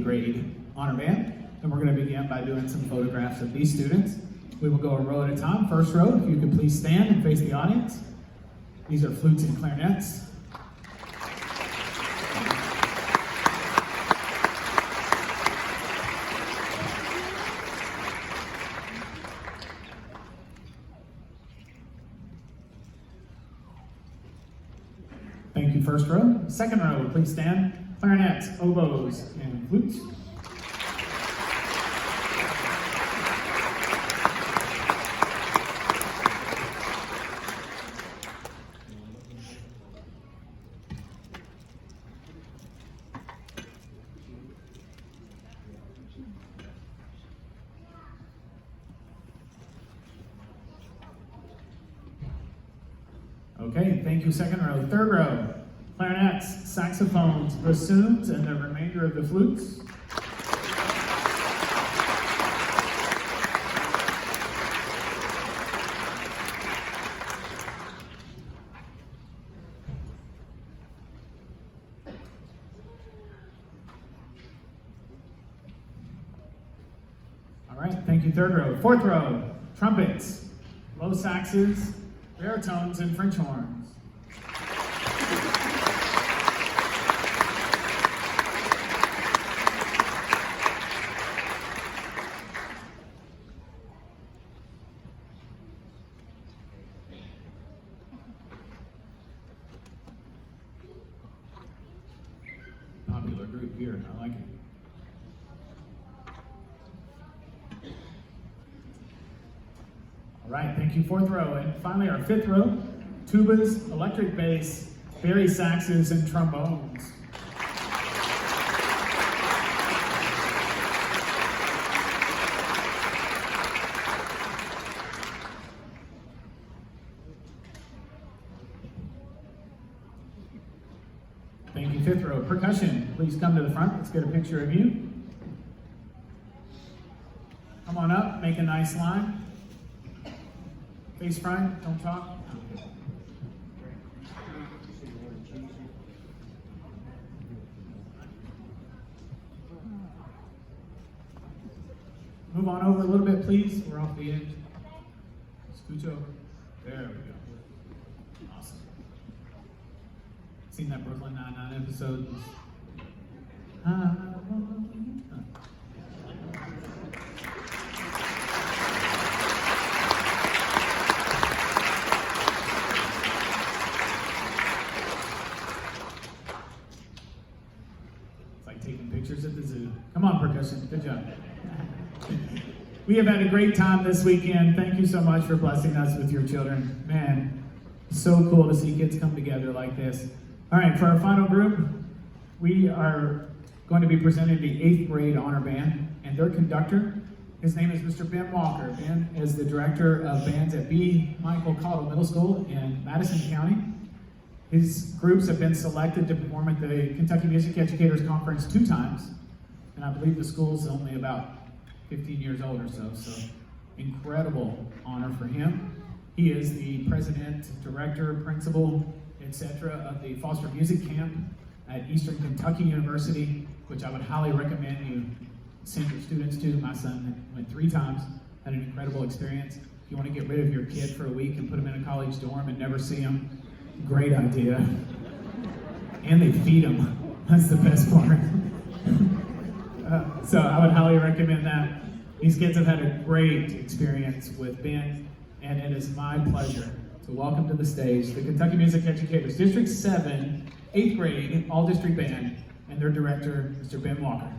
grade honor band, and we're going to begin by doing some photographs of these students. We will go a row at a time. First row, if you could please stand and face the audience. These are flutes and clarinets. Thank you, first row. Second row, please stand. Clarinets, oboes, and flutes. Okay, thank you, second row. Third row, clarinets, saxophones, bassoons, and the remainder of the flutes. All right, thank you, third row. Fourth row, trumpets, low saxes, baritones, and French horns. Popular group here, I like it. All right, thank you, fourth row. And finally, our fifth row, tubas, electric bass, bari saxes, and trombones. Thank you, fifth row. Percussion, please come to the front. Let's get a picture of you. Come on up, make a nice line. Face front, don't talk. Move on over a little bit, please. We're off the end. Scooch over. There we go. Awesome. Seen that Brooklyn Nine-Nine episode? Taking pictures at the zoo. Come on, percussion. Good job. We have had a great time this weekend. Thank you so much for blessing us with your children. Man, so cool to see kids come together like this. All right, for our final group, we are going to be presenting the 8th grade honor band and their conductor. His name is Mr. Ben Walker. Ben is the director of bands at B. Michael Cottle Middle School in Madison County. His groups have been selected to perform at the Kentucky Music Educators Conference 2 times, and I believe the school's only about 15 years old or so incredible honor for him. He is the president, director, principal, etc. of the Foster Music Camp at Eastern Kentucky University, which I would highly recommend you send your students to. My son went 3 times, had an incredible experience. If you want to get rid of your kid for a week and put him in a college dorm and never see him, great idea. And they feed them. That's the best part. So I would highly recommend that. These kids have had a great experience with Ben, and it is my pleasure to welcome to the stage the Kentucky Music Educators District 7 8th grade all-district band and their director, Mr. Ben Walker.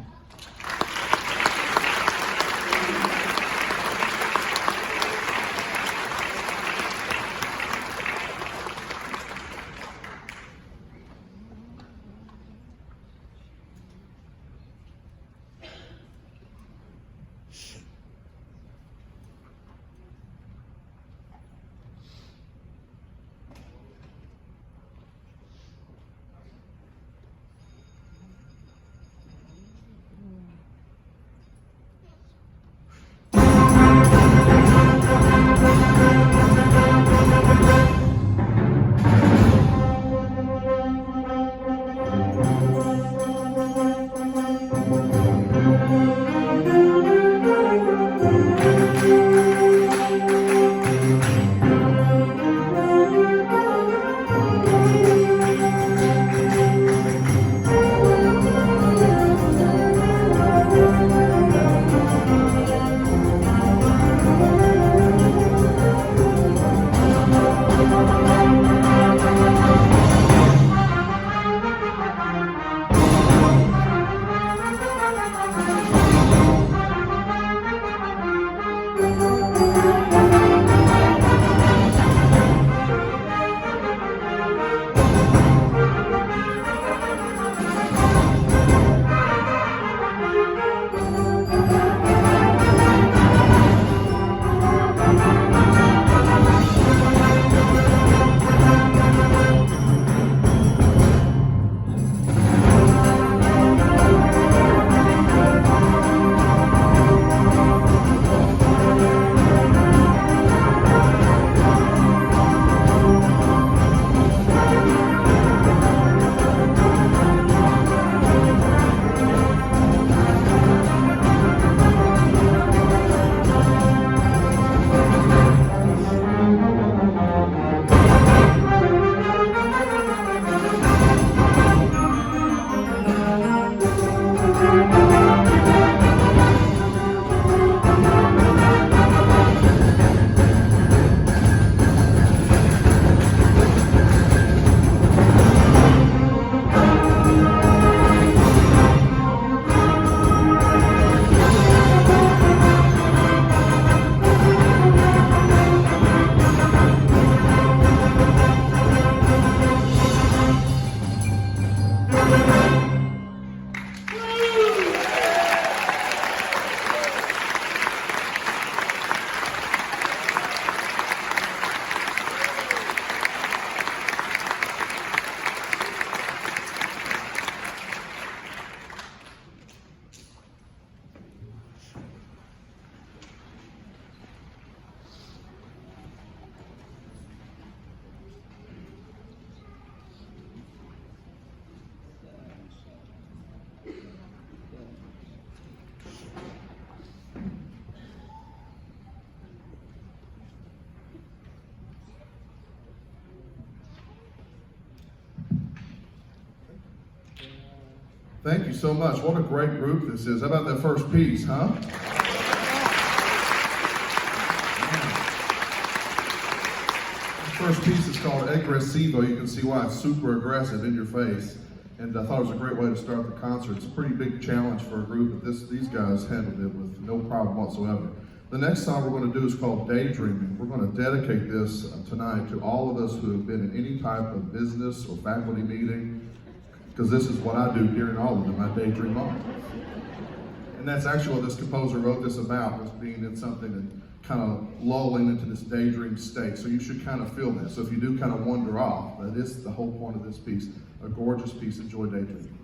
Thank you so much. What a great group this is. How about that first piece, huh? The first piece is called Aggressivo. You can see why it's super aggressive in your face. And I thought it was a great way to start the concert. It's a pretty big challenge for a group, but these guys handled it with no problem whatsoever. The next song we're going to do is called Daydreaming. We're going to dedicate this tonight to all of us who have been in any type of business or faculty meeting, because this is what I do during all of them. I daydream on. And that's actually what this composer wrote this about, was being in something and kind of lulling into this daydream state. So you should kind of feel that. So if you do kind of wander off, that is the whole point of this piece. A gorgeous piece. Enjoy daydreaming.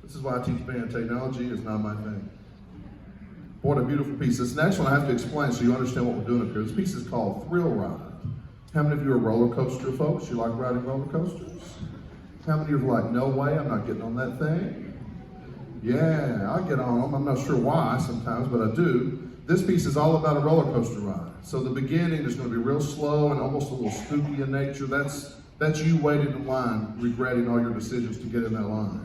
This is why I teach band. Technology is not my thing. What a beautiful piece. This next one I have to explain so you understand what we're doing up here. This piece is called Thrill Ride. How many of you are roller coaster folks? You like riding roller coasters? How many of you are like, no way, I'm not getting on that thing? Yeah, I get on them. I'm not sure why sometimes, but I do. This piece is all about a roller coaster ride. So the beginning is going to be real slow and almost a little spooky in nature. That's you waiting in line, regretting all your decisions to get in that line.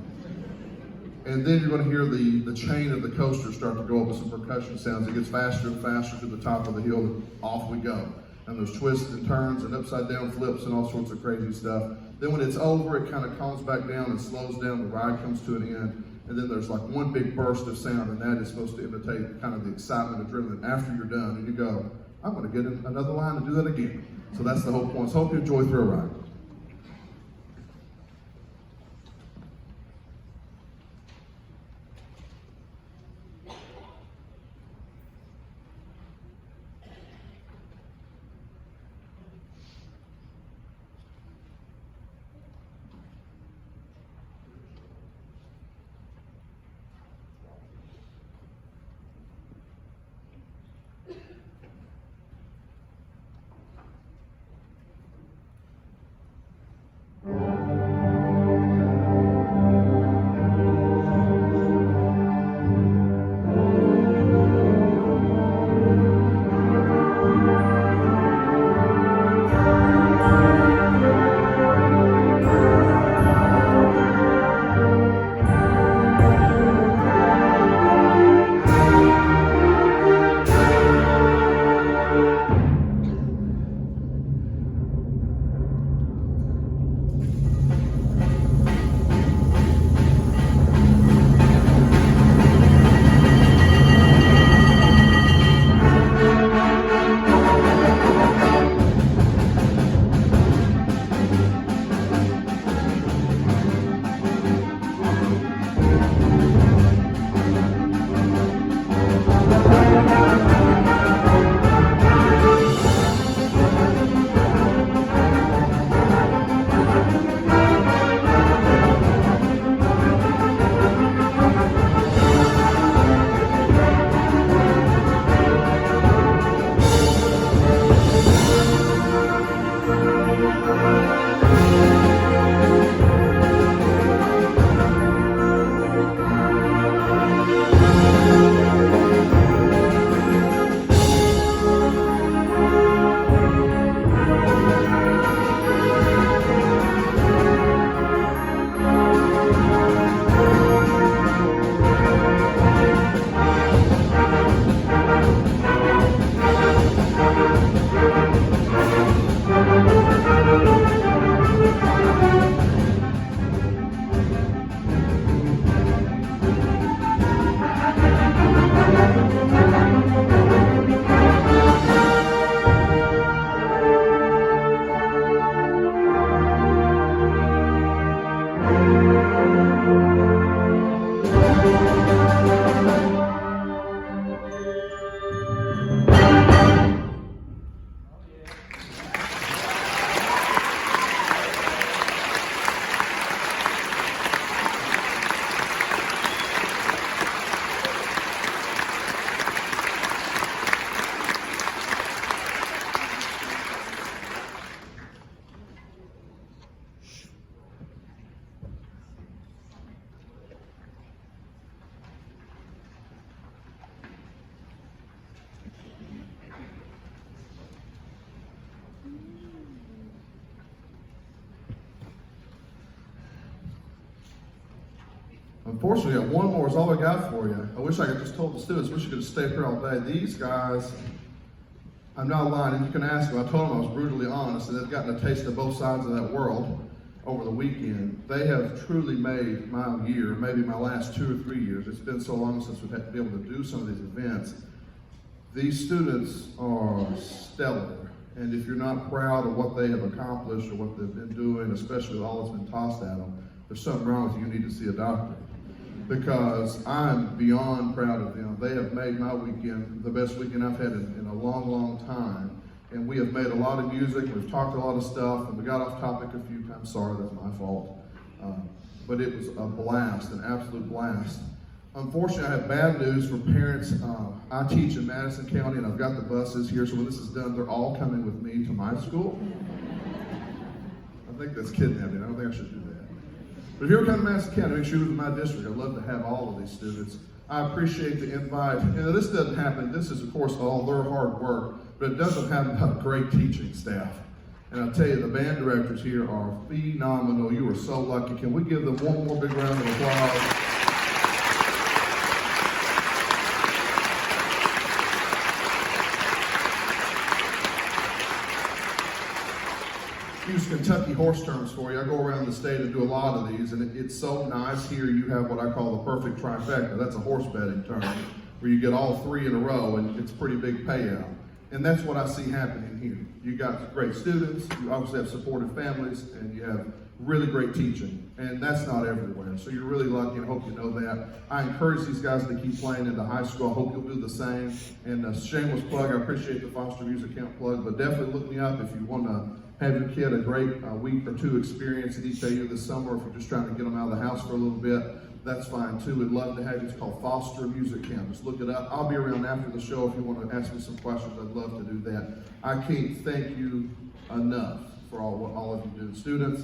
And then you're going to hear the chain of the coaster start to go up with some percussion sounds. It gets faster and faster to the top of the hill, and off we go. and there's twists and turns and upside down flips and all sorts of crazy stuff. Then when it's over, it kind of calms back down and slows down. The ride comes to an end, and then there's like one big burst of sound, and that is supposed to imitate kind of the excitement, adrenaline after you're done, and you go, I'm going to get another line and do that again. So that's the whole point. So hope you enjoy Thrill Ride. Unfortunately, I got one more is all I got for you. I wish I could just told the students, wish you could stay here all day. These guys, I'm not lying, and you can ask them. I told them I was brutally honest, and they've gotten a taste of both sides of that world over the weekend. They have truly made my year, maybe my last 2 or 3 years. It's been so long since we've had to be able to do some of these events. These students are stellar, and if you're not proud of what they have accomplished or what they've been doing, especially with all that's been tossed at them, there's something wrong with you. You need to see a doctor. Because I'm beyond proud of them. They have made my weekend the best weekend I've had in a long, long time. And we have made a lot of music, we've talked a lot of stuff, and we got off topic a few times. Sorry, that's my fault. But it was a blast, an absolute blast. Unfortunately, I have bad news for parents. I teach in Madison County, and I've got the buses here, so when this is done, they're all coming with me to my school. I think that's kidnapping. I don't think I should do that. But if you ever come to Madison County, make sure you're in my district. I'd love to have all of these students. I appreciate the invite. You know, this doesn't happen. This is, of course, all their hard work, but it doesn't happen without a great teaching staff. And I'll tell you, the band directors here are phenomenal. You are so lucky. Can we give them one more big round of applause? use Kentucky horse terms for you. I go around the state and do a lot of these, and it's so nice here. You have what I call the perfect trifecta. That's a horse betting term, where you get all three in a row, and it's a pretty big payout. And that's what I see happening here. You got great students, you obviously have supportive families, and you have really great teaching. And that's not everywhere. So you're really lucky, and I hope you know that. I encourage these guys to keep playing into high school. I hope you'll do the same. And a shameless plug, I appreciate the Foster Music Camp plug, but definitely look me up if you want to have your kid a great week or two experience at EKU this summer. If you're just trying to get them out of the house for a little bit, that's fine too. We'd love to have you. It's called Foster Music Camp. Just look it up. I'll be around after the show if you want to ask me some questions. I'd love to do that. I can't thank you enough for all of you do. Students,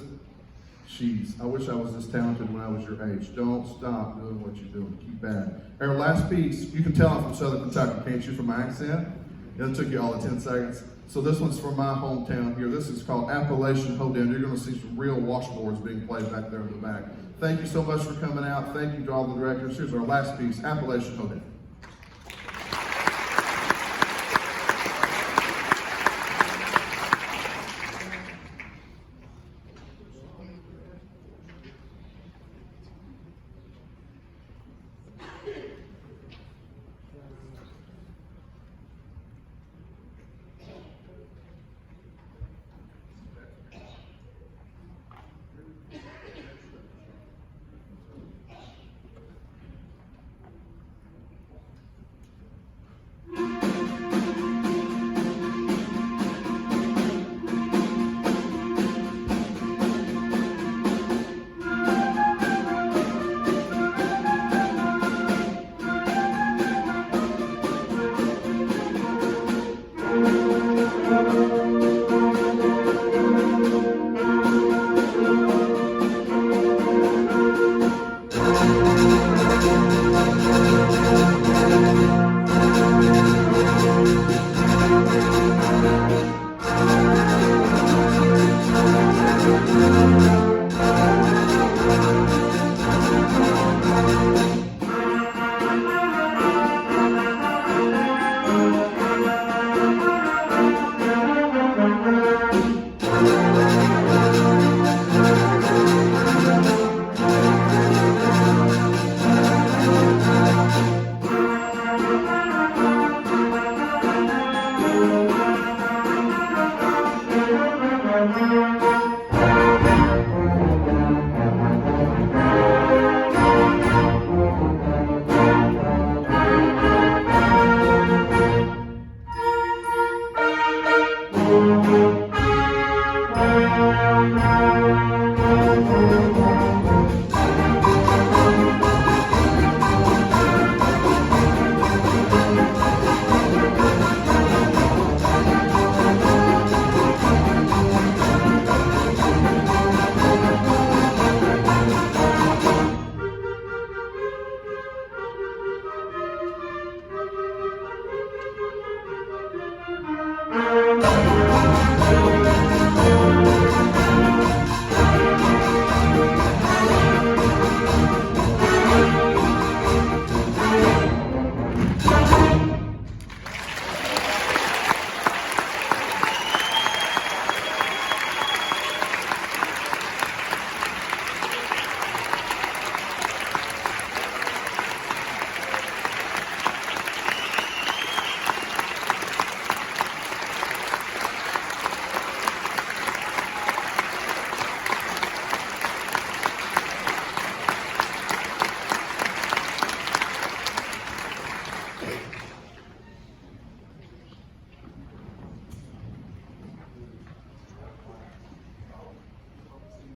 I wish I was this talented when I was your age. Don't stop doing what you're doing. Keep at it. Our last piece, you can tell I'm from Southern Kentucky, can't you, from my accent? It took you all of 10 seconds. So this one's from my hometown here. This is called Appalachian Hoedown. You're going to see some real washboards being played back there in the back. Thank you so much for coming out. Thank you to all the directors. Here's our last piece, Appalachian Hoedown.